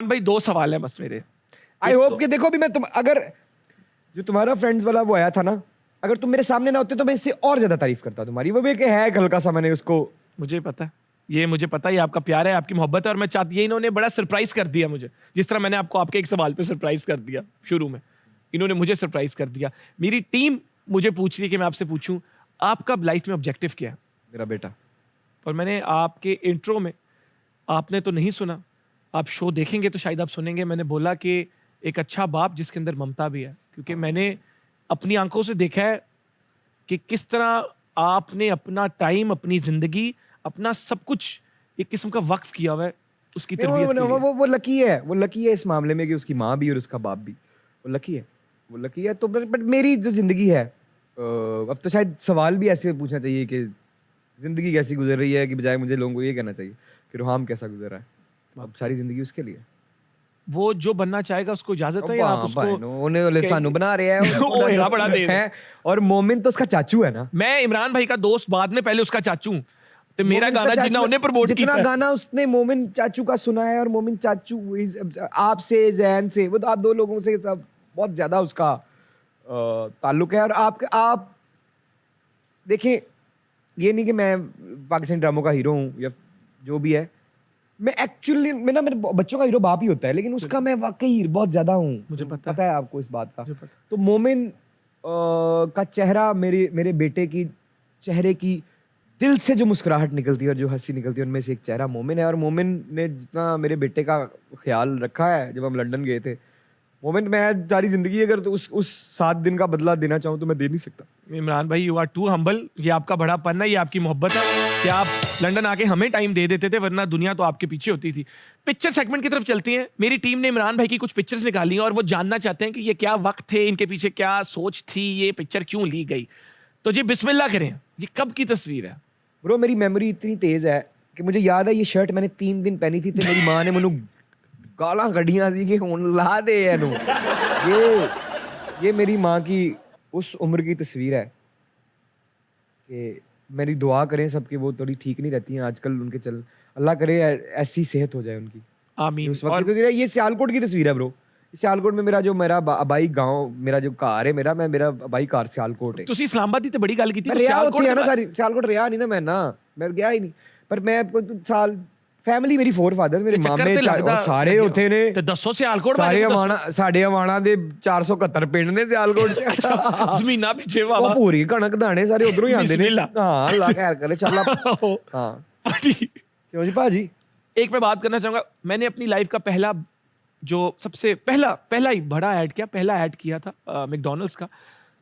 भाई दो सवाल है बस मेरे। आई होप कि देखो अभी मैं तुम अगर जो तुम्हारा फ्रेंड्स वाला वो आया था ना, अगर तुम मेरे सामने ना होते तो मैं इससे और ज्यादा तारीफ करता तुम्हारी। वो भी एक है हल्का सा, मैंने उसको मुझे पता है, ये मुझे पता है, ये आपका प्यार है, आपकी मोहब्बत है, और मैं चाहती ये इन्होंने बड़ा सरप्राइज कर दिया मुझे, जिस तरह मैंने आपको आपके एक सवाल पे सरप्राइज कर दिया शुरू में, इन्होंने मुझे सरप्राइज कर दिया। मेरी टीम मुझे पूछ रही है कि मैं आपसे पूछूं आपका लाइफ में ऑब्जेक्टिव क्या है। मेरा बेटा, और मैंने आपके इंट्रो में, आपने तो नहीं सुना, आप शो देखेंगे तो शायद आप सुनेंगे, मैंने बोला कि एक अच्छा बाप जिसके अंदर ममता भी है, क्योंकि मैंने अपनी आंखों से देखा है कि किस तरह आपने अपना टाइम, अपनी जिंदगी, अपना सब कुछ एक किस्म का वक्फ किया हुआ है उसकी तरबियत के लिए। वो लकी है, वो लकी है इस मामले में कि उसकी माँ भी और उसका बाप भी, वो लकी है, वो लकी है। तो बट मेरी जो जिंदगी है, अब तो शायद सवाल भी ऐसे पूछना चाहिए कि जिंदगी कैसी गुजर रही है, कि बजाय मुझे लोगों को ये कहना चाहिए कि रोहाम कैसा गुजर रहा है। अब सारी जिंदगी उसके लिए। वो जो बनना चाहेगा उसको इजाजत है, या आप उसको उन्हें सानू बना रहे हैं वो हेरा बड़ा दे रहे हैं। और मोमिन तो उसका चाचू है ना। मैं इमरान भाई का दोस्त, बाद में पहले उसका चाचू हूं। तो मेरा मोमिन गाना उसका जितना चाचू, उन्हें प्रमोट जितना किया, गाना उसने मोमिन चाचू का सुना है, और मोमिन चाचू आपसे, जैन से, वो तो आप दो लोगों से सब बहुत ज्यादा उसका ताल्लुक है। और आप देखें, ये नहीं कि मैं पाकिस्तानी ड्रामों का हीरो हूँ या जो भी है, मैं एक्चुअली मेरे बच्चों का हीरो बाप ही होता है, लेकिन उसका मैं वाकई बहुत ज्यादा हूँ। मुझे पता है आपको इस बात का। मुझे पता। तो मोमिन का चेहरा, मेरे बेटे की चेहरे की दिल से जो मुस्कुराहट निकलती है और जो हंसी निकलती है, उनमें से एक चेहरा मोमिन है। और मोमिन ने जितना मेरे बेटे का ख्याल रखा है जब हम लंदन गए थे, मोमिन, मैं सारी जिंदगी अगर तो उस 7 दिन का बदला देना चाहूँ तो मैं दे नहीं सकता। इमरान भाई, यू आर टू हम्बल। ये आपका बड़ापन है, ये आपकी मोहब्बत है कि आप लंदन आके हमें टाइम दे देते थे, वरना दुनिया तो आपके पीछे होती थी। पिक्चर सेगमेंट की तरफ चलती हैं। मेरी टीम ने इमरान भाई की कुछ पिक्चर्स निकाली हैं और वो जानना चाहते हैं कि ये क्या वक्त थे, इनके पीछे क्या सोच थी, ये पिक्चर क्यों ली गई। तो जी बिस्मिल्लाह करें, ये कब की तस्वीर है? ब्रो, मेरी मेमोरी इतनी तेज है कि मुझे याद है ये शर्ट मैंने 3 दिन पहनी थी, तो मेरी माँ ने मैनू गालां कढ़ियां सी कि हुण ला दे एनू। ये मेरी माँ की उस उम्र की तस्वीर है कि मेरी दुआ करें सबके, वो थोड़ी ठीक नहीं रहती हैं आजकल, उनके चल, अल्लाह करे ऐसी सेहत हो जाए उनकी। आमीन। उस वक्त तो ये सियालकोट की तस्वीर है ब्रो। सियालकोट में मेरा बाई गांव, मेरा जो कार है, मेरा बाई कार सियालकोट है। ਤੁਸੀਂ ਇਸਲਾਮਾਬਾਦ ਦੀ ਤੇ ਬੜੀ ਗੱਲ ਕੀਤੀ, मैं रिया होती है ना सारी, सियालकोट रिया नहीं ना, मैं गया ही नहीं। पर मैं साल फैमिली मेरी 4 फादर, मेरे मामे और सारे ਉੱਥੇ ਨੇ ਤੇ ਦੱਸੋ ਸਿਆਲਕੋਟ ਸਾਰੇ ਆਵਾਣਾ, ਸਾਡੇ ਆਵਾਣਾ ਦੇ 471 ਪਿੰਡ ਨੇ ਸਿਆਲਕੋਟ ਚ। ਜ਼ਮੀਨਾਂ ਪਿੱਛੇ ਵਾਵਾ ਉਹ ਪੂਰੀ ਕਣਕ ਦਾਣੇ ਸਾਰੇ ਉਧਰੋਂ ਹੀ ਆਉਂਦੇ ਨੇ। ਹਾਂ, ਅੱਲਾ ਖੈਰ ਕਰੇ। ਚੱਲ हाँ क्यों जी भाजी। एक मैं बात करना चाहूंगा, मैंने अपनी लाइफ का पहला, जो सबसे पहला ही बड़ा ऐड किया, पहला ऐड किया था मैकडॉनल्ड्स का।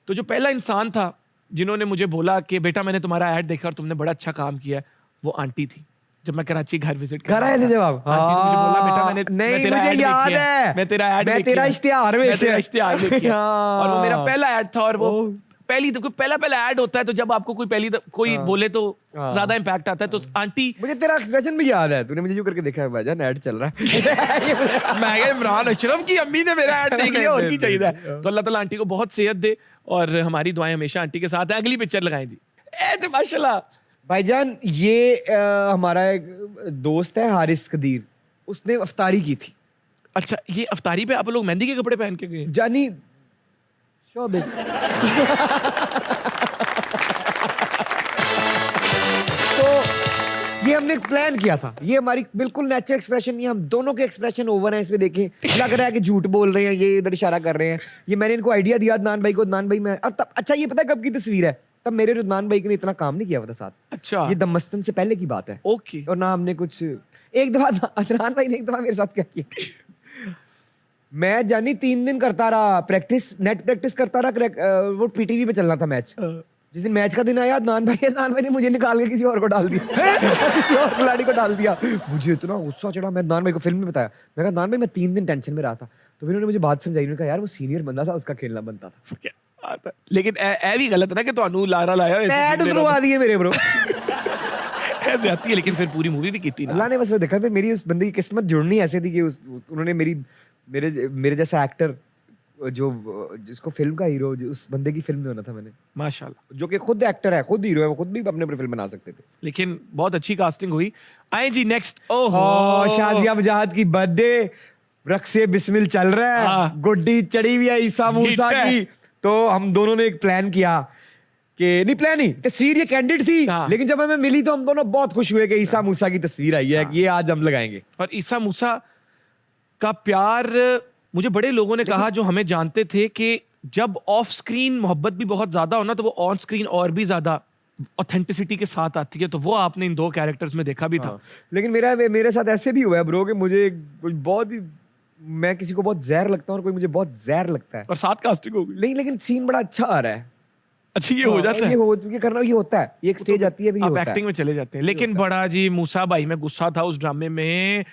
तो जो पहला इंसान था जिन्होंने मुझे बोला कि बेटा मैंने तुम्हारा ऐड देखा और तुमने बड़ा अच्छा काम किया है, वो आंटी थी। जब मैं कराची घर विजिट कर आए थे, जब आप मुझे बोला बेटा मैंने नहीं, मुझे याद है, मैं तेरा ऐड, मैं तेरा इश्तिहार देखा, और वो मेरा पहला ऐड था। और वो पहला ऐड होता है, तो जब आपको कोई बोले तो ज्यादा इम्पैक्ट आता है। तो आंटी, मुझे तेरा एक्सप्रेशन भी याद है, तूने मुझे जो करके देखा है, भाईजान ऐड चल रहा है। मैं इमरान अशरफ की अम्मी ने मेरा ऐड देख लिया, और की चाहिए। तो अल्लाह ताला आंटी को बहुत सेहत दे, और हमारी दुआएं हमेशा आंटी के साथ हैं। अगली पिक्चर लगाएं जी। तो माशाल्लाह भाईजान, ये हमारा एक दोस्त है हारिस कदीर, उसने अफ्तारी की थी। अच्छा, ये अफ्तारी पे आप लोग मेहंदी के कपड़े पहन के गए? जानी शोबिस। तो ये हमने प्लान किया था, ये हमारी बिल्कुल नेचुरल एक्सप्रेशन, ये हम दोनों के एक्सप्रेशन ओवर हैं इसमें। देखें, लग रहा है कि झूठ बोल रहे हैं, ये इधर इशारा कर रहे हैं। ये मैंने इनको आइडिया दिया अदनान भाई को, अदनान भाई मैं, और तब अच्छा, ये पता है कब की तस्वीर है? तब मेरे और अदनान भाई ने इतना काम नहीं किया हुआ था साथ। अच्छा, ये दमस्तन से पहले की बात है। ओके। और ना हमने कुछ, एक दफा अदनान भाई ने एक दफा मेरे साथ क्या किया, मैं जानी 3 दिन करता रहा प्रैक्टिस, नेट प्रैक्टिस करता रहा। वो पीटीवी पे चलना था मैच। जिस दिन मैच का दिन आया, अदनान भाई ने मुझे निकाल के किसी और को डाल दिया। किसी और खिलाड़ी को डाल दिया। मुझे इतना गुस्सा चढ़ा, मैं अदनान भाई को फिल्म में बताया, मैं कहा अदनान भाई मैं 3 दिन टेंशन में रहा था। तो फिर उन्होंने मुझे बात समझाई, उन्होंने कहा यार वो सीनियर बंदा था, उसका खेलना बनता था। लेकिन ए भी गलत है ना कि ਤੁਹਾਨੂੰ ਲਾਰਾ ਲਾਇਆ ਹੋਇਆ ऐड उतरवा दिए मेरे ब्रो। ऐसे आती है, लेकिन फिर पूरी मूवी भी की थी ना। अल्लाह ने बस वो देखा, फिर मेरी उस बंदे की किस्मत जुड़नी ऐसे थी कि उन्होंने मेरे जैसा एक्टर, जो जिसको फिल्म का हीरो, उस बंदे की फिल्म में होना था मैंने, माशाल्लाह। जो कि खुद एक्टर है, खुद हीरो है, वो खुद भी अपने फिल्म बना सकते थे। लेकिन बहुत अच्छी कास्टिंग हुई। आए जी नेक्स्ट। ओहो, शाजिया वजाहत की बर्थडे रख से बिस्मिल चल रहा है, हाँ। गुड्डी चढ़ी हुई है ईसा मूसा हिट है। की। तो हम दोनों ने एक प्लान किया कि नहीं प्लान नहीं, तस्वीर ये कैंडिड थी, हाँ। लेकिन जब हमें मिली तो हम दोनों बहुत खुश हुए कि ईसा मूसा की तस्वीर आई है, कि ये आज हम लगाएंगे। और ईसा मूसा का प्यार मुझे बड़े लोगों ने कहा जो हमें जानते थे कि जब ऑफ स्क्रीन मोहब्बत भी बहुत ज्यादा हो ना तो वो ऑन स्क्रीन और भी ज्यादा ऑथेंटिसिटी के साथ आती है। तो वो आपने इन दो कैरेक्टर्स में देखा भी था। हाँ। लेकिन मेरे साथ ऐसे भी हुआ है ब्रो कि मुझे कोई बहुत ही, मैं किसी को बहुत जहर लगता हूँ और कोई मुझे बहुत जहर लगता है, और साथ कास्टिंग हो गई। लेकिन सीन बड़ा अच्छा आ रहा है। अच्छा ये हो जाता है। ये करना ये होता है, ये एक स्टेज आती है, आप एक्टिंग में चले जाते हैं। लेकिन बड़ा जी मूसा भाई में गुस्सा था उस ड्रामे में।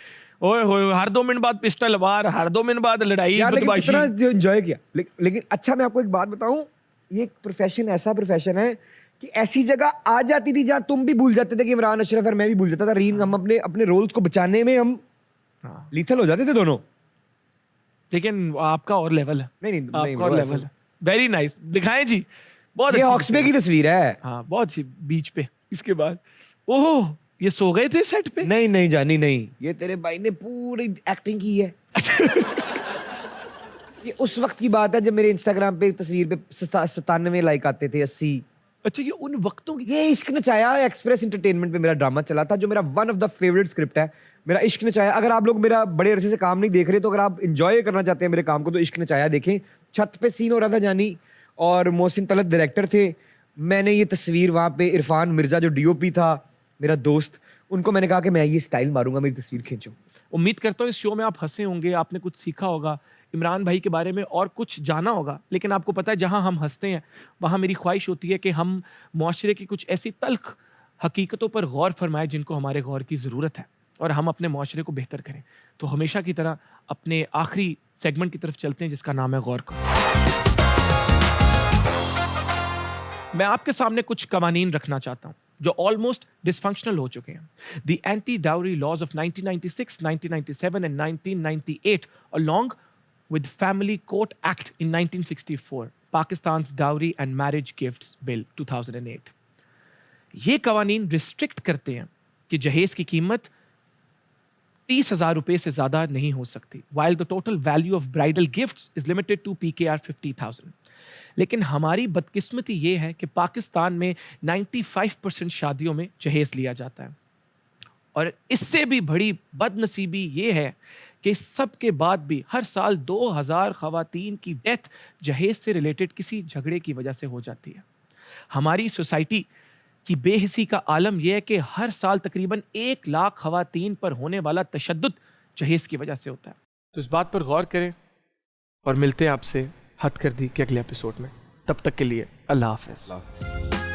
ओए होए, हर 2 मिनट बाद पिस्टल वार, हर 2 मिनट बाद लड़ाई यार, लेकिन बदमाशी। कितना एंजॉय किया। लेकिन अच्छा, मैं आपको एक बात बताऊं, ये एक प्रोफेशन, ऐसा प्रोफेशन है कि ऐसी जगह आ जाती थी जहां तुम भी भूल जाते थे कि इमरान अशरफ और मैं भी भूल जाता था रीन, हम अपने अपने रोल्स को बचाने में हम हाँ। लीथल हो जाते थे दोनों। लेकिन आपका और लेवल है। नहीं आपका और लेवल है। वेरी नाइस, दिखाएं जी। बहुत ये अच्छी हॉक्सबे की तस्वीर है। हाँ, बहुत अच्छी। बीच पे इसके बाद ओह ये सो गए थे सेट पे। नहीं जानी नहीं, ये तेरे भाई ने पूरी एक्टिंग की है। ये उस वक्त की बात है जब मेरे इंस्टाग्राम पे तस्वीर पे 97 लाइक आते थे, 80। अच्छा ये उन वक्तों की। ये इश्क नचाया एक्सप्रेस एंटरटेनमेंट पे मेरा ड्रामा चला था, जो मेरा one of the favourite script है। मेरा इश्क नचाया, अगर आप लोग मेरा बड़े अरसे से काम नहीं देख रहे तो अगर आप एंजॉय करना चाहते हैं मेरे काम को तो इश्क नचाया देखें। छत पे सीन हो रहा था जानी, और मोहसिन तलत डायरेक्टर थे। मैंने ये तस्वीर वहाँ पे, इरफान मिर्जा जो डीओपी था मेरा दोस्त, उनको मैंने कहा कि मैं ये स्टाइल मारूंगा, मेरी तस्वीर खींचो। उम्मीद करता हूँ इस शो में आप हंसे होंगे, आपने कुछ सीखा होगा, इमरान भाई के बारे में और कुछ जाना होगा। लेकिन आपको पता है जहां हम हंसते हैं वहां मेरी ख्वाहिश होती है कि हम मुआशरे की कुछ ऐसी तल्ख हकीकतों पर गौर फरमाएं जिनको हमारे गौर की ज़रूरत है, और हम अपने मुआशरे को बेहतर करें। तो हमेशा की तरह अपने आखिरी सेगमेंट की तरफ चलते हैं जिसका नाम है गौर करो। मैं आपके सामने कुछ कवानीन रखना चाहता हूं जो ऑलमोस्ट डिसफंक्शनल हो चुके हैं। The anti dowry laws of 1996, 1997 एंड 1998 along with Family Court Act in 1964, Pakistan's Dowry and Marriage Gifts Bill 2008। ये कवानीन रिस्ट्रिक्ट करते हैं कि जहेज की कीमत 30,000 रुपए से ज्यादा नहीं हो सकती, while the total value of bridal gifts is limited to PKR 50,000। लेकिन हमारी बदकिस्मती ये है कि पाकिस्तान में 95% शादियों में जहेज लिया जाता है, और इससे भी बड़ी बदनसीबी ये है कि इस सब के बाद भी हर साल 2000 खवातीन की डेथ जहेज से रिलेटेड किसी झगड़े की वजह से हो जाती है। हमारी सोसाइटी की बेहिसी का आलम यह है कि हर साल तकरीबन 1 लाख खवातीन पर होने वाला तशद्दुद जहेज की वजह से होता है। तो इस बात पर गौर करें, और मिलते हैं आपसे हद कर दी के अगले एपिसोड में। तब तक के लिए अल्लाह हाफ़िज़।